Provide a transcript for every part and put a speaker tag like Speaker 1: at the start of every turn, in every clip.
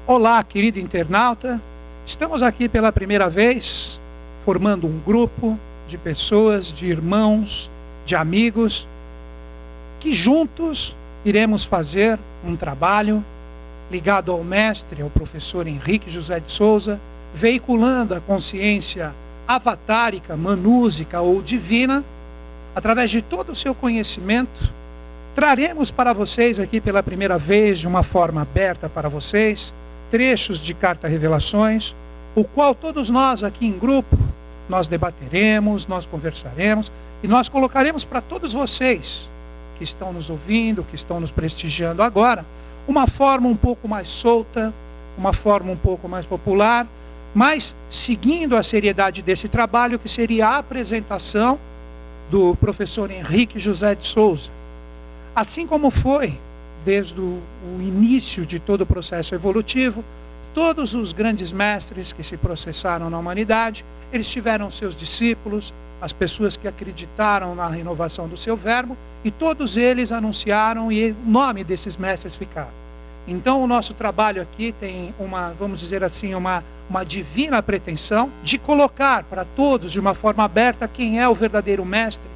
Speaker 1: Olá, querido internauta. Estamos aqui pela primeira vez, formando um grupo de pessoas, de irmãos, de amigos, que juntos iremos fazer um trabalho ligado ao mestre, ao professor Henrique José de Souza, veiculando a consciência avatárica, manúsica ou divina, através de todo o seu conhecimento. Traremos para vocês aqui pela primeira vez, de uma forma aberta para vocês, trechos de Carta Revelações, o qual todos nós aqui em grupo, nós debateremos, nós conversaremos e nós colocaremos para todos vocês que estão nos ouvindo, que estão nos prestigiando agora, uma forma um pouco mais solta, uma forma um pouco mais popular, mas seguindo a seriedade desse trabalho, que seria a apresentação do professor Henrique José de Souza. Assim como foi desde o início de todo o processo evolutivo, todos os grandes mestres que se processaram na humanidade, eles tiveram seus discípulos, as pessoas que acreditaram na renovação do seu verbo, e todos eles anunciaram e o nome desses mestres ficaram. Então o nosso trabalho aqui tem vamos dizer assim, uma divina pretensão de colocar para todos de uma forma aberta quem é o verdadeiro mestre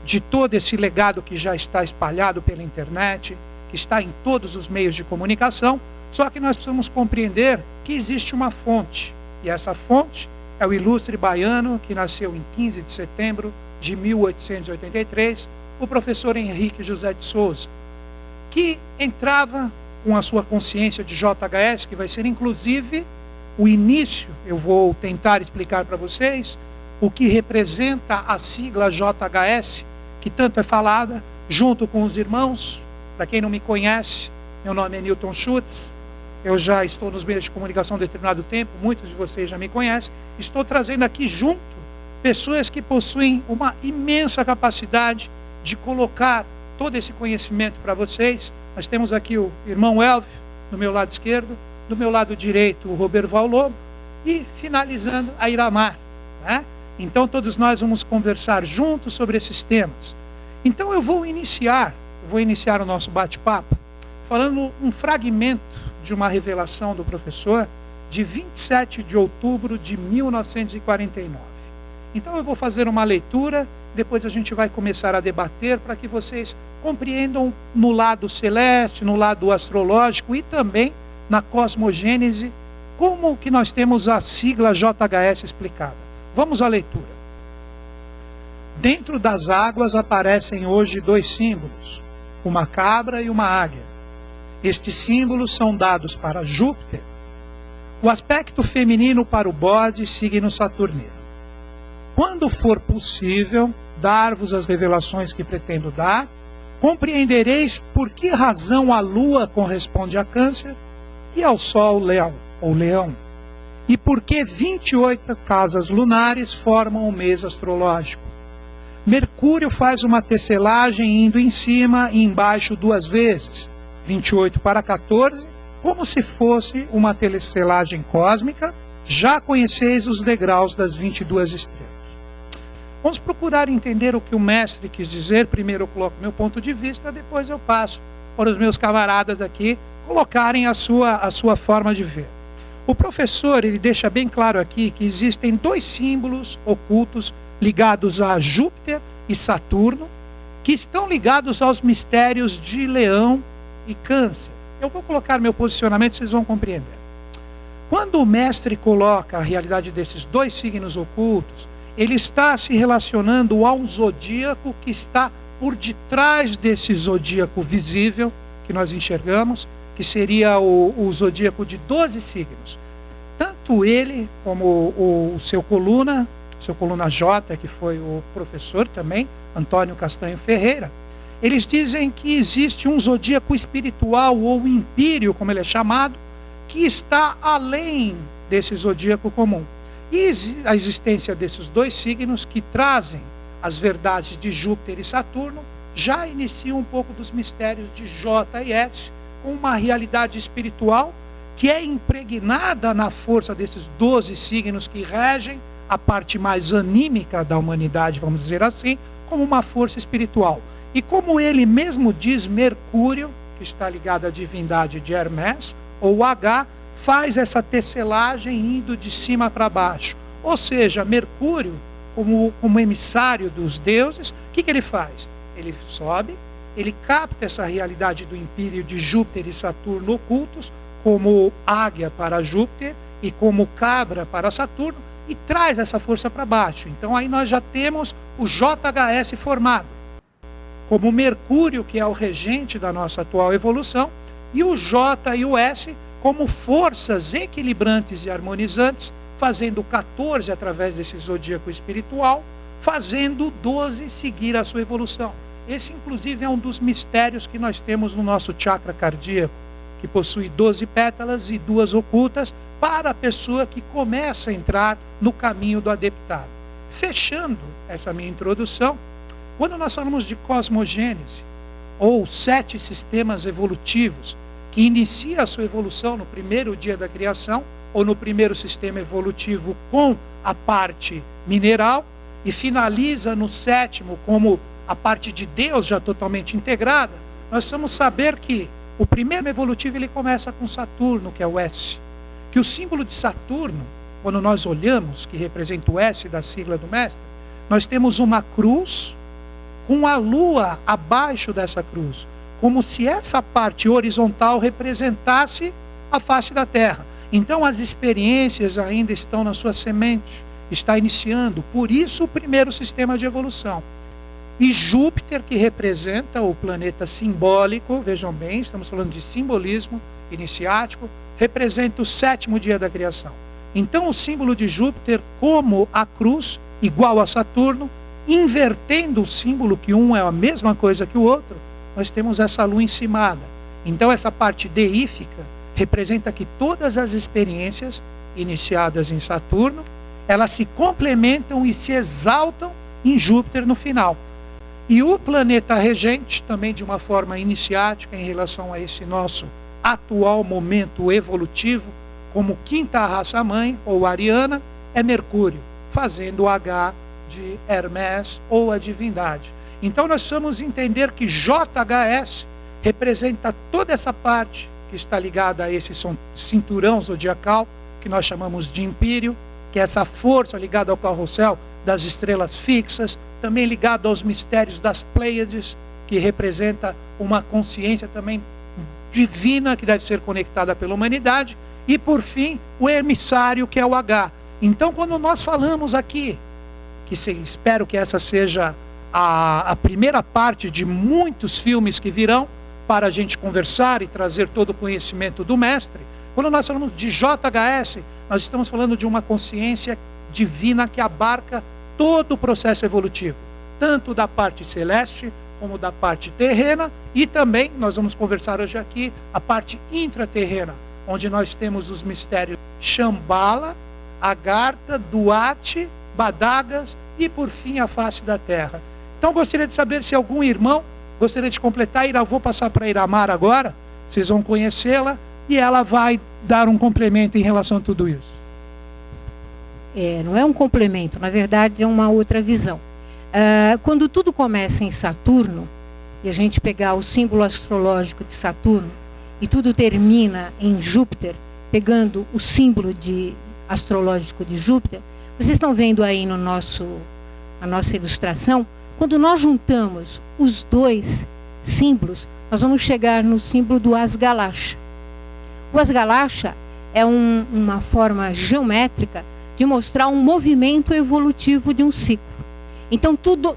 Speaker 1: de todo esse legado que já está espalhado pela internet, que está em todos os meios de comunicação, só que nós precisamos compreender que existe uma fonte, e essa fonte é o ilustre baiano que nasceu em 15 de setembro de 1883, o professor Henrique José de Souza, que entrava com a sua consciência de JHS, que vai ser inclusive o início, eu vou tentar explicar para vocês, o que representa a sigla JHS, que tanto é falada, junto com os irmãos. Para quem não me conhece, meu nome é Newton Schutz, eu já estou nos meios de comunicação há determinado tempo, muitos de vocês já me conhecem, estou trazendo aqui junto pessoas que possuem uma imensa capacidade de colocar todo esse conhecimento para vocês. Nós temos aqui o irmão Elvio, do meu lado esquerdo, do meu lado direito o Roberval Lobo, e finalizando a Iramar, né? Então todos nós vamos conversar juntos sobre esses temas. Então eu vou iniciar o nosso bate-papo falando um fragmento de uma revelação do professor de 27 de outubro de 1949. Então eu vou fazer uma leitura, depois a gente vai começar a debater para que vocês compreendam no lado celeste, no lado astrológico e também na cosmogênese, como que nós temos a sigla JHS explicada. Vamos à leitura. Dentro das águas aparecem hoje dois símbolos, uma cabra e uma águia. Estes símbolos são dados para Júpiter, o aspecto feminino para o bode, signo saturnino. Quando for possível dar-vos as revelações que pretendo dar, compreendereis por que razão a lua corresponde a Câncer e ao sol Leão, ou Leão, e por que 28 casas lunares formam o mês astrológico. Mercúrio faz uma tecelagem indo em cima e embaixo duas vezes, 28 para 14, como se fosse uma tecelagem cósmica. Já conheceis os degraus das 22 estrelas. Vamos procurar entender o que o mestre quis dizer. Primeiro eu coloco meu ponto de vista, depois eu passo para os meus camaradas aqui colocarem a sua forma de ver. O professor, ele deixa bem claro aqui que existem dois símbolos ocultos ligados a Júpiter e Saturno, que estão ligados aos mistérios de Leão e Câncer. Eu vou colocar meu posicionamento, vocês vão compreender. Quando o mestre coloca a realidade desses dois signos ocultos, ele está se relacionando a um zodíaco que está por detrás desse zodíaco visível que nós enxergamos, que seria o zodíaco de 12 signos. Tanto ele como o seu coluna J, que foi o professor também, Antônio Castanho Ferreira, eles dizem que existe um zodíaco espiritual, ou empírio, como ele é chamado, que está além desse zodíaco comum. E a existência desses dois signos que trazem as verdades de Júpiter e Saturno já inicia um pouco dos mistérios de J e S, com uma realidade espiritual que é impregnada na força desses 12 signos que regem a parte mais anímica da humanidade, vamos dizer assim, como uma força espiritual. E como ele mesmo diz, Mercúrio, que está ligado à divindade de Hermes, ou H, faz essa tecelagem indo de cima para baixo. Ou seja, Mercúrio, como emissário dos deuses, o que ele faz? Ele sobe, ele capta essa realidade do império de Júpiter e Saturno ocultos, como águia para Júpiter e como cabra para Saturno, e traz essa força para baixo. Então aí nós já temos o JHS formado, como Mercúrio, que é o regente da nossa atual evolução, e o J e o S como forças equilibrantes e harmonizantes, fazendo 14 através desse zodíaco espiritual, fazendo 12 seguir a sua evolução. Esse, inclusive, é um dos mistérios que nós temos no nosso chakra cardíaco, que possui 12 pétalas e 2 ocultas, para a pessoa que começa a entrar no caminho do adeptado. Fechando essa minha introdução, quando nós falamos de cosmogênese, ou 7 sistemas evolutivos, que inicia a sua evolução no primeiro dia da criação, ou no primeiro sistema evolutivo com a parte mineral, e finaliza no 7º como a parte de Deus já totalmente integrada, nós vamos saber que o primeiro evolutivo ele começa com Saturno, que é o S. Que o símbolo de Saturno, quando nós olhamos, que representa o S da sigla do mestre, nós temos uma cruz com a lua abaixo dessa cruz, como se essa parte horizontal representasse a face da Terra. Então as experiências ainda estão na sua semente, está iniciando, por isso o primeiro sistema de evolução. E Júpiter, que representa o planeta simbólico, vejam bem, estamos falando de simbolismo iniciático, representa o 7º dia da criação. Então o símbolo de Júpiter, como a cruz, igual a Saturno, invertendo o símbolo, que um é a mesma coisa que o outro, nós temos essa lua encimada. Então essa parte deífica representa que todas as experiências iniciadas em Saturno, elas se complementam e se exaltam em Júpiter no final. E o planeta regente, também de uma forma iniciática em relação a esse nosso atual momento evolutivo, como quinta raça-mãe, ou ariana, é Mercúrio, fazendo o H de Hermes, ou a divindade. Então nós precisamos entender que JHS representa toda essa parte que está ligada a esse cinturão zodiacal, que nós chamamos de império, que é essa força ligada ao carrossel das estrelas fixas, também ligado aos mistérios das Pleiades, que representa uma consciência também divina que deve ser conectada pela humanidade, e por fim o emissário, que é o H. Então quando nós falamos aqui, que espero que essa seja a primeira parte de muitos filmes que virão para a gente conversar e trazer todo o conhecimento do mestre, quando nós falamos de JHS, nós estamos falando de uma consciência divina que abarca todo o processo evolutivo, tanto da parte celeste como da parte terrena, e também, nós vamos conversar hoje aqui, a parte intraterrena, onde nós temos os mistérios Shambhala, Agartha, Duat, Badagas e, por fim, a face da Terra. Então, gostaria de saber se algum irmão gostaria de completar. Vou passar para a Iramar agora, vocês vão conhecê-la, e ela vai dar um complemento em relação a tudo isso.
Speaker 2: Não é um complemento, na verdade é uma outra visão. Quando tudo começa em Saturno, e a gente pegar o símbolo astrológico de Saturno, e tudo termina em Júpiter, pegando o símbolo astrológico de Júpiter, vocês estão vendo aí a nossa ilustração, quando nós juntamos os dois símbolos, nós vamos chegar no símbolo do Asgalasha. O Asgalasha é uma forma geométrica de mostrar um movimento evolutivo de um ciclo. Então tudo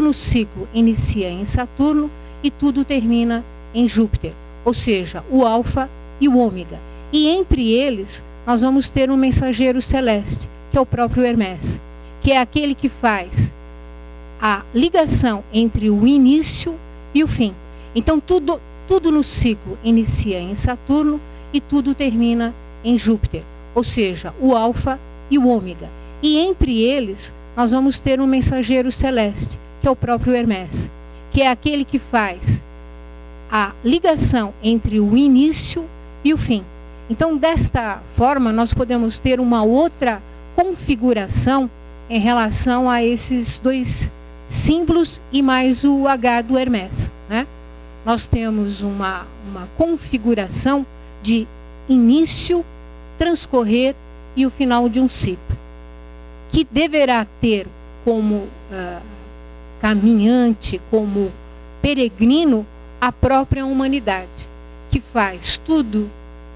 Speaker 2: no ciclo inicia em Saturno e tudo termina em Júpiter, ou seja, o alfa e o ômega. E entre eles nós vamos ter um mensageiro celeste, que é o próprio Hermes, que é aquele que faz a ligação entre o início e o fim. Então tudo no ciclo inicia em Saturno e tudo termina em Júpiter, ou seja, o alfa e o ômega. E entre eles nós vamos ter um mensageiro celeste, que é o próprio Hermes, que é aquele que faz a ligação entre o início e o fim. Então, desta forma, nós podemos ter uma outra configuração em relação a esses dois símbolos e mais o H do Hermes, né? Nós temos uma configuração de início transcorrer e o final de um ciclo, que deverá ter como caminhante, como peregrino, a própria humanidade, que faz tudo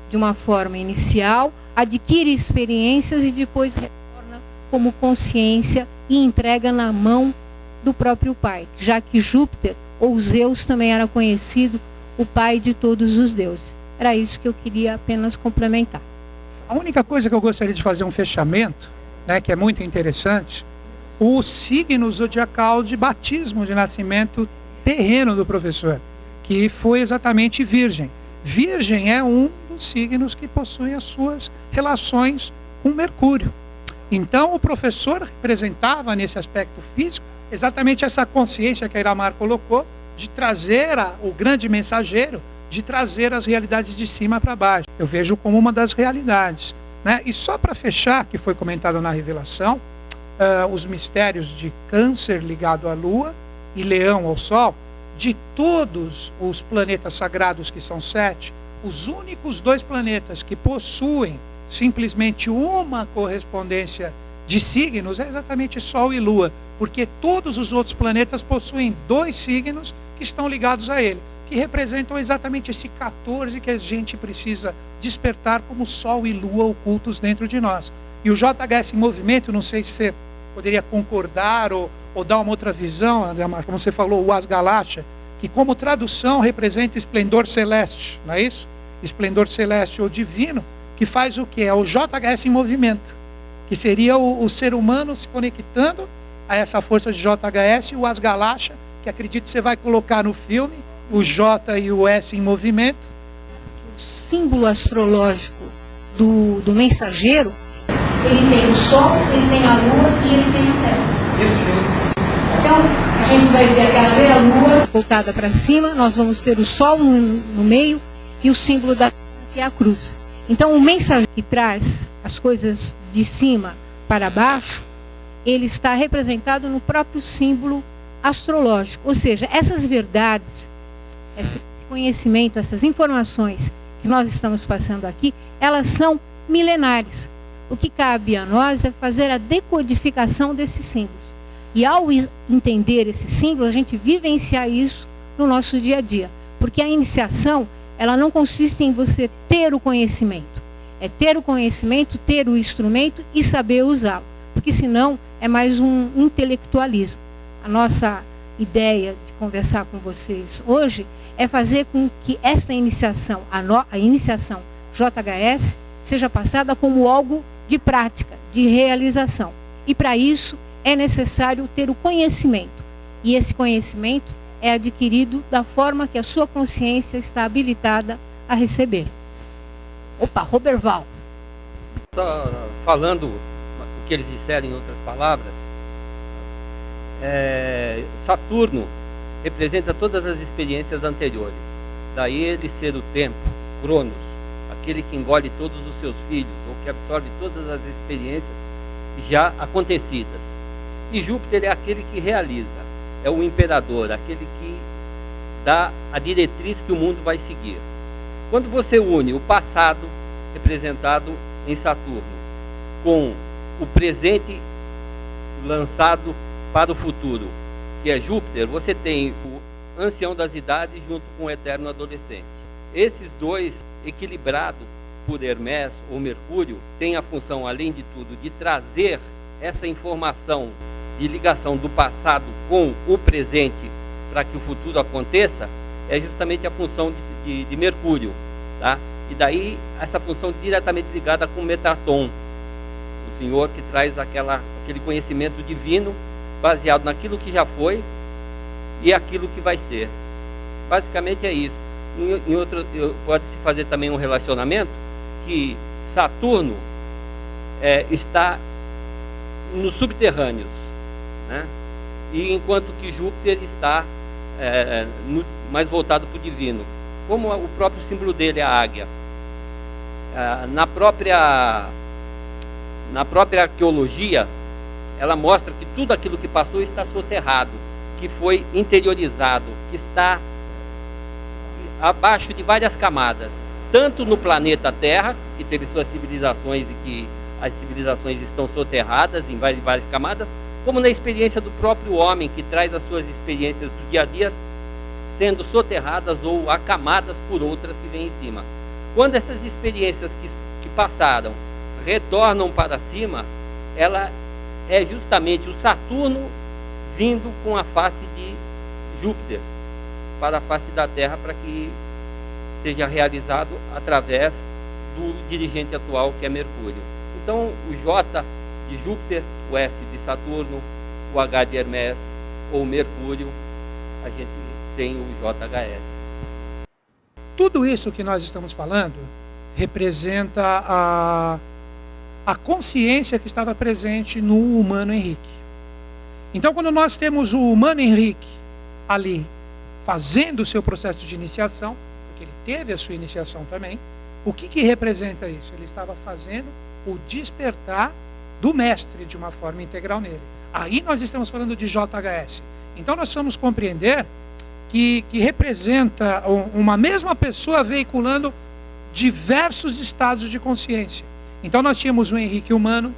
Speaker 2: de uma forma inicial, adquire experiências e depois retorna como consciência e entrega na mão do próprio Pai, já que Júpiter, ou Zeus, também era conhecido o pai de todos os deuses. Era isso que eu queria apenas complementar.
Speaker 1: A única coisa que eu gostaria de fazer um fechamento, né, que é muito interessante, o signo zodiacal de batismo, de nascimento terreno do professor, que foi exatamente Virgem. Virgem é um dos signos que possui as suas relações com Mercúrio. Então, o professor representava, nesse aspecto físico, exatamente essa consciência que a Iramar colocou, de trazer o grande mensageiro, de trazer as realidades de cima para baixo. Eu vejo como uma das realidades, né? E só para fechar, que foi comentado na revelação, os mistérios de Câncer ligado à Lua e Leão ao Sol, de todos os planetas sagrados, que são 7, os únicos 2 planetas que possuem simplesmente uma correspondência de signos é exatamente Sol e Lua, porque todos os outros planetas possuem 2 signos que estão ligados a ele, que representam exatamente esse 14 que a gente precisa despertar como Sol e Lua ocultos dentro de nós. E o JHS em movimento, não sei se você poderia concordar ou dar uma outra visão, como você falou, o Asgalasha, que como tradução representa esplendor celeste, não é isso? Esplendor celeste ou divino, que faz o quê? É o JHS em movimento, que seria o ser humano se conectando a essa força de JHS, e o Asgalasha, que acredito que você vai colocar no filme, o J e o S em movimento.
Speaker 2: O símbolo astrológico do mensageiro, ele tem o Sol, ele tem a Lua e ele tem a Terra. Então, a gente vai ver aquela meia Lua voltada para cima, nós vamos ter o Sol no meio e o símbolo da Terra, que é a cruz. Então, o mensageiro que traz as coisas de cima para baixo, ele está representado no próprio símbolo astrológico. Ou seja, essas verdades, esse conhecimento, essas informações que nós estamos passando aqui, elas são milenares. O que cabe a nós é fazer a decodificação desses símbolos. E ao entender esses símbolos, a gente vivenciar isso no nosso dia a dia. Porque a iniciação, ela não consiste em você ter o conhecimento. É ter o conhecimento, ter o instrumento e saber usá-lo. Porque senão é mais um intelectualismo. A nossa ideia de conversar com vocês hoje é fazer com que esta iniciação, a iniciação JHS, seja passada como algo de prática, de realização. E para isso é necessário ter o conhecimento. E esse conhecimento é adquirido da forma que a sua consciência está habilitada a receber. Opa, Roberval.
Speaker 3: Só falando o que eles disseram em outras palavras, Saturno representa todas as experiências anteriores. Daí ele ser o tempo, Cronos, aquele que engole todos os seus filhos, ou que absorve todas as experiências já acontecidas. E Júpiter é aquele que realiza, é o imperador, aquele que dá a diretriz que o mundo vai seguir. Quando você une o passado, representado em Saturno, com o presente lançado para o futuro, que é Júpiter, você tem o ancião das idades junto com o eterno adolescente. Esses dois, equilibrados por Hermes ou Mercúrio, têm a função, além de tudo, de trazer essa informação de ligação do passado com o presente para que o futuro aconteça, é justamente a função de Mercúrio, tá? E daí essa função diretamente ligada com Metatron, o Senhor que traz aquele conhecimento divino baseado naquilo que já foi e aquilo que vai ser. Basicamente é isso. Em outro, pode-se fazer também um relacionamento que Saturno está nos subterrâneos, né? E enquanto que Júpiter está mais voltado para o divino, como o próprio símbolo dele é a águia. Na própria arqueologia, ela mostra que tudo aquilo que passou está soterrado, que foi interiorizado, que está abaixo de várias camadas. tanto no planeta Terra, que teve suas civilizações e que as civilizações estão soterradas em várias camadas, como na experiência do próprio homem, que traz as suas experiências do dia a dia sendo soterradas ou acamadas por outras que vêm em cima. Quando essas experiências que passaram retornam para cima, ela é justamente o Saturno vindo com a face de Júpiter para a face da Terra, para que seja realizado através do dirigente atual, que é Mercúrio. Então, o J de Júpiter, o S de Saturno, o H de Hermes ou Mercúrio, a gente tem o JHS.
Speaker 1: Tudo isso que nós estamos falando representa a consciência que estava presente no humano Henrique. Então, quando nós temos o humano Henrique ali fazendo o seu processo de iniciação, porque ele teve a sua iniciação também, o que representa isso? Ele estava fazendo o despertar do mestre de uma forma integral nele. Aí nós estamos falando de JHS. Então nós vamos compreender que representa uma mesma pessoa veiculando diversos estados de consciência. Então nós tínhamos o Henrique humano,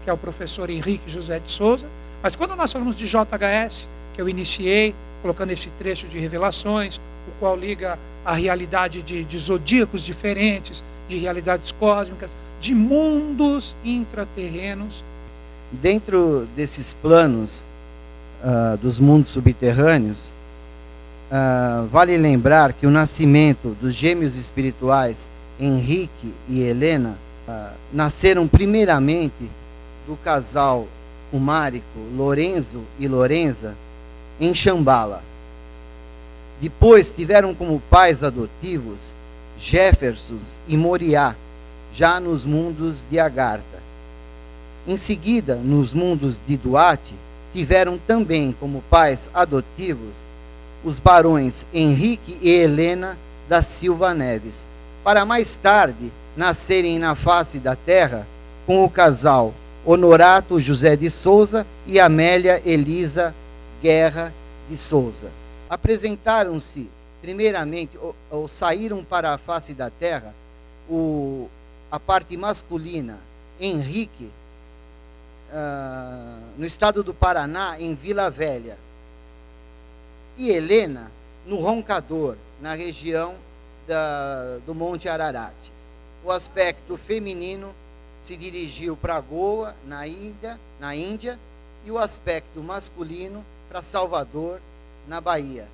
Speaker 1: que é o professor Henrique José de Souza, mas quando nós falamos de JHS, que eu iniciei colocando esse trecho de revelações, o qual liga a realidade de zodíacos diferentes, de realidades cósmicas, de mundos intraterrenos.
Speaker 4: Dentro desses planos dos mundos subterrâneos, vale lembrar que o nascimento dos gêmeos espirituais Henrique e Helena nasceram primeiramente do casal humárico Lorenzo e Lorenza em Shambhala. Depois tiveram como pais adotivos Jefferson e Moriá, já nos mundos de Agartha. Em seguida, nos mundos de Duarte, tiveram também como pais adotivos os barões Henrique e Helena da Silva Neves, para mais tarde nascerem na face da terra com o casal Honorato José de Souza e Amélia Elisa Guerra de Souza. Apresentaram-se primeiramente, ou saíram para a face da terra, a parte masculina, Henrique, no estado do Paraná, em Vila Velha, e Helena, no Roncador, na região do Monte Ararat. O aspecto feminino se dirigiu para Goa, na Índia, e o aspecto masculino para Salvador, na Bahia.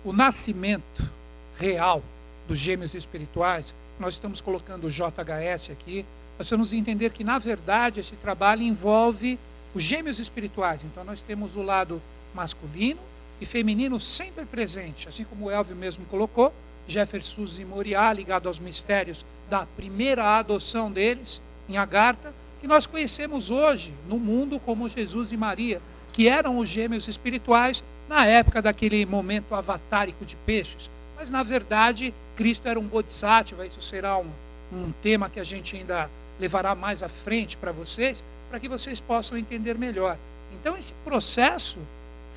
Speaker 1: O nascimento real dos gêmeos espirituais, nós estamos colocando o JHS aqui, nós vamos entender que, na verdade, esse trabalho envolve os gêmeos espirituais. Então, nós temos o lado masculino e feminino sempre presente, assim como o Elvio mesmo colocou, Jefferson e Moriá, ligado aos mistérios da primeira adoção deles, em Agartha, que nós conhecemos hoje no mundo como Jesus e Maria, que eram os gêmeos espirituais na época daquele momento avatárico de peixes. Mas, na verdade, Cristo era um Bodhisattva. Isso será um tema que a gente ainda levará mais à frente para vocês, para que vocês possam entender melhor. Então, esse processo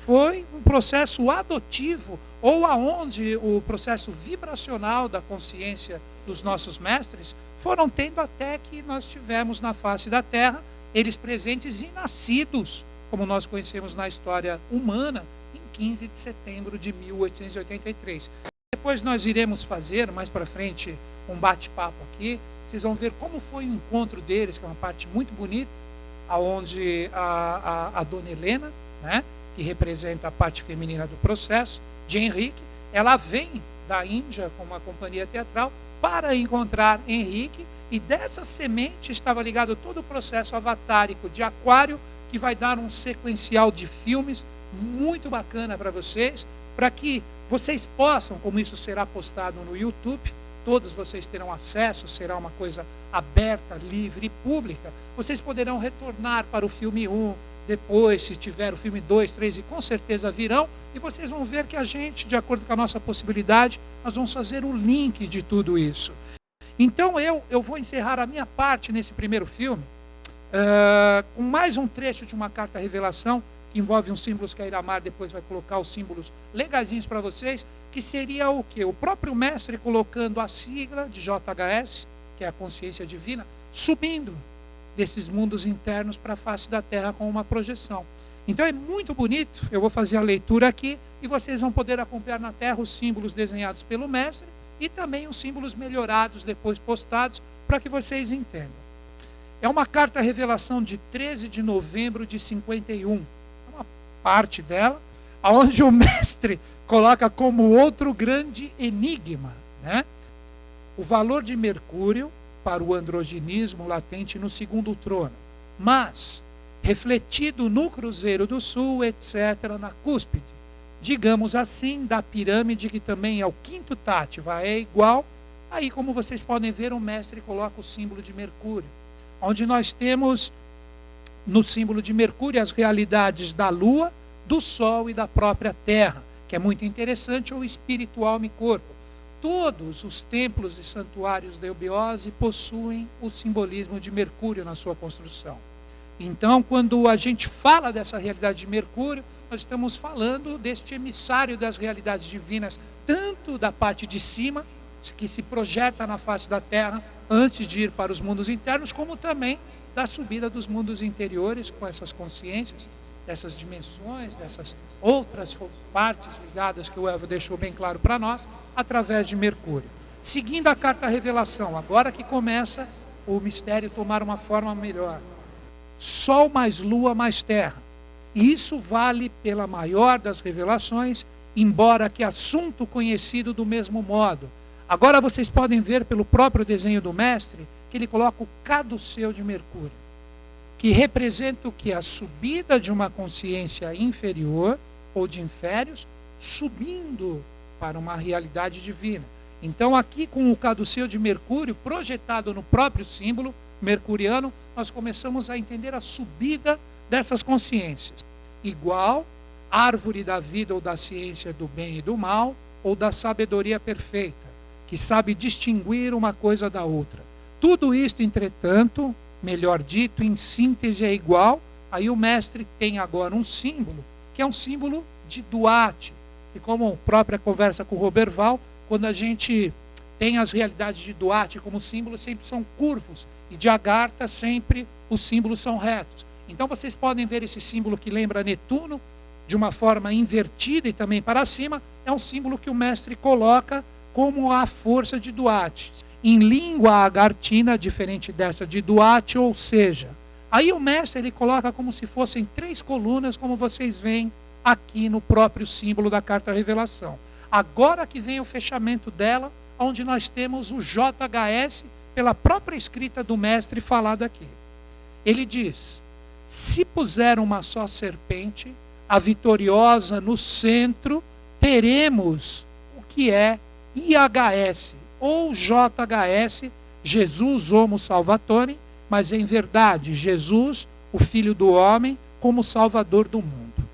Speaker 1: foi um processo adotivo, ou aonde o processo vibracional da consciência dos nossos mestres foram tendo até que nós tivemos na face da Terra eles presentes e nascidos, como nós conhecemos na história humana, em 15 de setembro de 1883. Depois nós iremos fazer, mais para frente, um bate-papo aqui. Vocês vão ver como foi o encontro deles, que é uma parte muito bonita, onde a dona Helena, né, que representa a parte feminina do processo, de Henrique, ela vem da Índia com uma companhia teatral para encontrar Henrique, e dessa semente estava ligado todo o processo avatárico de Aquário, que vai dar um sequencial de filmes muito bacana para vocês, para que vocês possam, como isso será postado no YouTube, todos vocês terão acesso, será uma coisa aberta, livre e pública, vocês poderão retornar para o filme 1, depois, se tiver o filme 2, 3, e com certeza virão, e vocês vão ver que a gente, de acordo com a nossa possibilidade, nós vamos fazer o link de tudo isso. Então eu vou encerrar a minha parte nesse primeiro filme, com mais um trecho de uma carta revelação, que envolve uns símbolos que a Iramar depois vai colocar os símbolos legazinhos para vocês, que seria o quê? O próprio mestre colocando a sigla de JHS, que é a consciência divina, subindo desses mundos internos para a face da Terra com uma projeção. Então é muito bonito, eu vou fazer a leitura aqui e vocês vão poder acompanhar na Terra os símbolos desenhados pelo mestre e também os símbolos melhorados, depois postados, para que vocês entendam. É uma carta revelação de 13 de novembro de 51. É uma parte dela, onde o mestre coloca como outro grande enigma, né? O valor de Mercúrio para o androginismo latente no segundo trono, mas refletido no Cruzeiro do Sul, etc., na cúspide, digamos assim, da pirâmide, que também é o quinto tátiva, é igual. Aí, como vocês podem ver, o mestre coloca o símbolo de Mercúrio, onde nós temos no símbolo de Mercúrio as realidades da Lua, do Sol e da própria Terra, que é muito interessante, o espírito, alma e corpo. Todos os templos e santuários da eubiose possuem o simbolismo de Mercúrio na sua construção. Então, quando a gente fala dessa realidade de Mercúrio, nós estamos falando deste emissário das realidades divinas, tanto da parte de cima, que se projeta na face da Terra antes de ir para os mundos internos, como também da subida dos mundos interiores com essas consciências, dessas dimensões, dessas outras partes ligadas que o Elvio deixou bem claro para nós, através de Mercúrio. Seguindo a carta revelação, agora que começa o mistério tomar uma forma melhor. Sol mais Lua mais Terra. Isso vale pela maior das revelações, embora que assunto conhecido do mesmo modo. Agora vocês podem ver pelo próprio desenho do mestre que ele coloca o caduceu de Mercúrio, que representa o que? A subida de uma consciência inferior ou de inférios, subindo para uma realidade divina. Então aqui com o caduceu de Mercúrio projetado no próprio símbolo mercuriano, nós começamos a entender a subida dessas consciências. Igual árvore da vida ou da ciência do bem e do mal, ou da sabedoria perfeita, que sabe distinguir uma coisa da outra. Tudo isto, entretanto, melhor dito, em síntese é igual. Aí o mestre tem agora um símbolo, que é um símbolo de Duarte. E como a própria conversa com o Roberval, quando a gente tem as realidades de Duarte como símbolo, sempre são curvos. E de Agartha, sempre os símbolos são retos. Então vocês podem ver esse símbolo que lembra Netuno, de uma forma invertida e também para cima, é um símbolo que o mestre coloca como a força de Duarte. Em língua agartina, diferente dessa de Duarte, ou seja, aí o mestre ele coloca como se fossem 3 colunas, como vocês veem aqui no próprio símbolo da carta revelação. Agora que vem o fechamento dela, onde nós temos o JHS, pela própria escrita do mestre falada aqui. Ele diz: se puser uma só serpente, a vitoriosa no centro, teremos o que é IHS, ou JHS, Jesus Homo Salvatore, mas em verdade, Jesus, o Filho do Homem, como Salvador do mundo.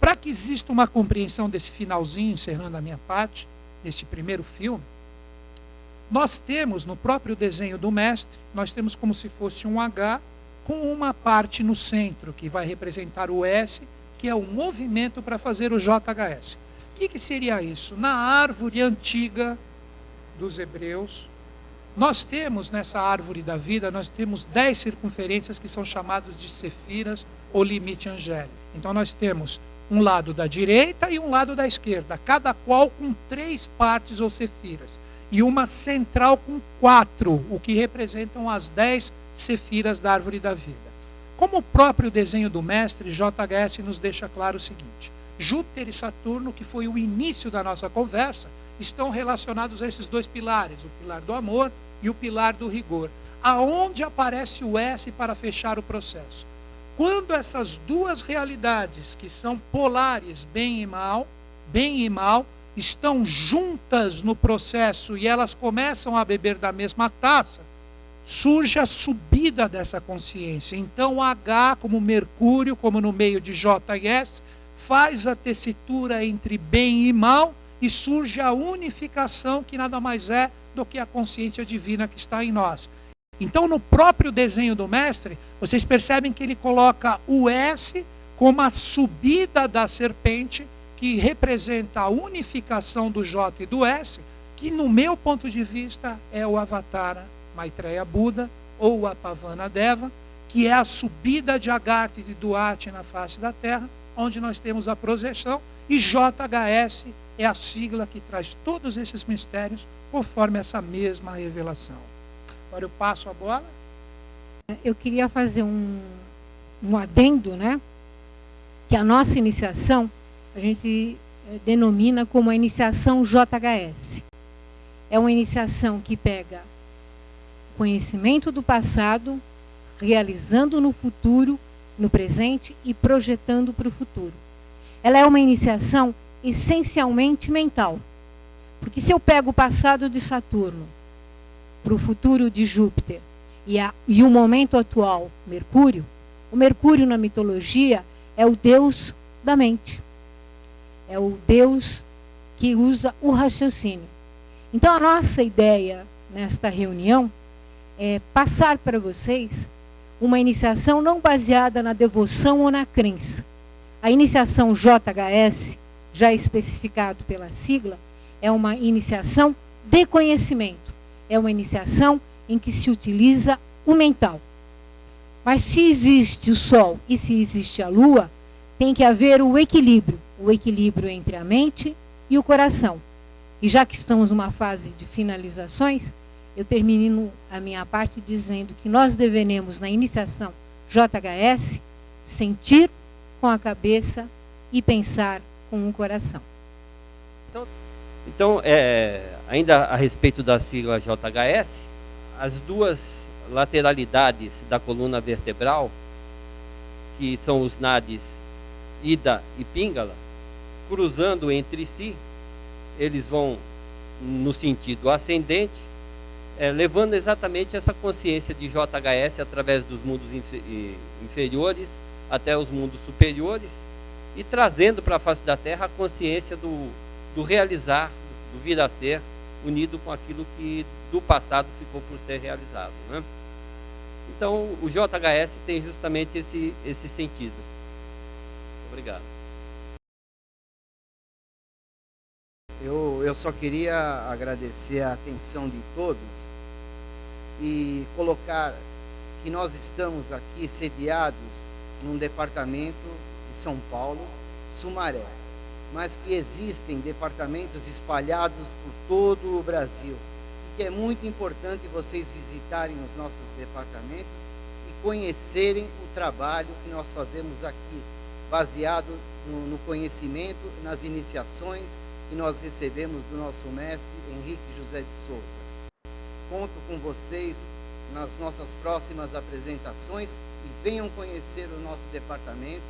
Speaker 1: Para que exista uma compreensão desse finalzinho, encerrando a minha parte, desse primeiro filme, nós temos no próprio desenho do mestre, nós temos como se fosse um H com uma parte no centro, que vai representar o S, que é o movimento para fazer o JHS. O que seria isso? Na árvore antiga dos hebreus, nós temos nessa árvore da vida, nós temos 10 circunferências que são chamadas de sefiras ou limite angélico. Então nós temos um lado da direita e um lado da esquerda, cada qual com 3 partes ou sefiras. E uma central com 4, o que representam as 10 sefiras da árvore da vida. Como o próprio desenho do mestre, JHS nos deixa claro o seguinte: Júpiter e Saturno, que foi o início da nossa conversa, estão relacionados a esses 2 pilares, o pilar do amor e o pilar do rigor. Aonde aparece o S para fechar o processo? Quando essas 2 realidades, que são polares, bem e mal, estão juntas no processo e elas começam a beber da mesma taça, surge a subida dessa consciência. Então H, como Mercúrio, como no meio de J e S, faz a tessitura entre bem e mal e surge a unificação, que nada mais é do que a consciência divina que está em nós. Então no próprio desenho do mestre, vocês percebem que ele coloca o S como a subida da serpente, que representa a unificação do J e do S, que no meu ponto de vista é o Avatara Maitreya Buda, ou a Pavana Deva, que é a subida de Agartha e de Duat na face da Terra, onde nós temos a projeção, e JHS é a sigla que traz todos esses mistérios, conforme essa mesma revelação. Agora eu passo a bola.
Speaker 2: Eu queria fazer um adendo, né? Que a nossa iniciação, a gente denomina como a iniciação JHS. É uma iniciação que pega conhecimento do passado, realizando no futuro, no presente e projetando para o futuro. Ela é uma iniciação essencialmente mental. Porque se eu pego o passado de Saturno para o futuro de Júpiter e o momento atual, Mercúrio, o Mercúrio na mitologia é o deus da mente. É o deus que usa o raciocínio. Então a nossa ideia nesta reunião é passar para vocês uma iniciação não baseada na devoção ou na crença. A iniciação JHS, já especificado pela sigla, é uma iniciação de conhecimento. É uma iniciação em que se utiliza o mental. Mas se existe o Sol e se existe a Lua, tem que haver o equilíbrio entre a mente e o coração. E já que estamos numa fase de finalizações, eu termino a minha parte dizendo que nós deveremos, na iniciação JHS, sentir com a cabeça e pensar com o coração.
Speaker 3: Então, ainda a respeito da sigla JHS, as duas lateralidades da coluna vertebral, que são os nadis Ida e Pingala, cruzando entre si, eles vão no sentido ascendente, levando exatamente essa consciência de JHS através dos mundos inferiores até os mundos superiores e trazendo para a face da Terra a consciência do realizar, do vir a ser, unido com aquilo que do passado ficou por ser realizado, né? Então, o JHS tem justamente esse sentido. Obrigado.
Speaker 4: Eu só queria agradecer a atenção de todos e colocar que nós estamos aqui sediados num departamento de São Paulo, Sumaré, mas que existem departamentos espalhados por todo o Brasil e que é muito importante vocês visitarem os nossos departamentos e conhecerem o trabalho que nós fazemos aqui, baseado no conhecimento, nas iniciações que nós recebemos do nosso mestre Henrique José de Souza. Conto com vocês nas nossas próximas apresentações e venham conhecer o nosso departamento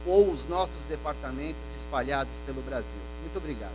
Speaker 4: ou os nossos departamentos espalhados pelo Brasil. Muito obrigado.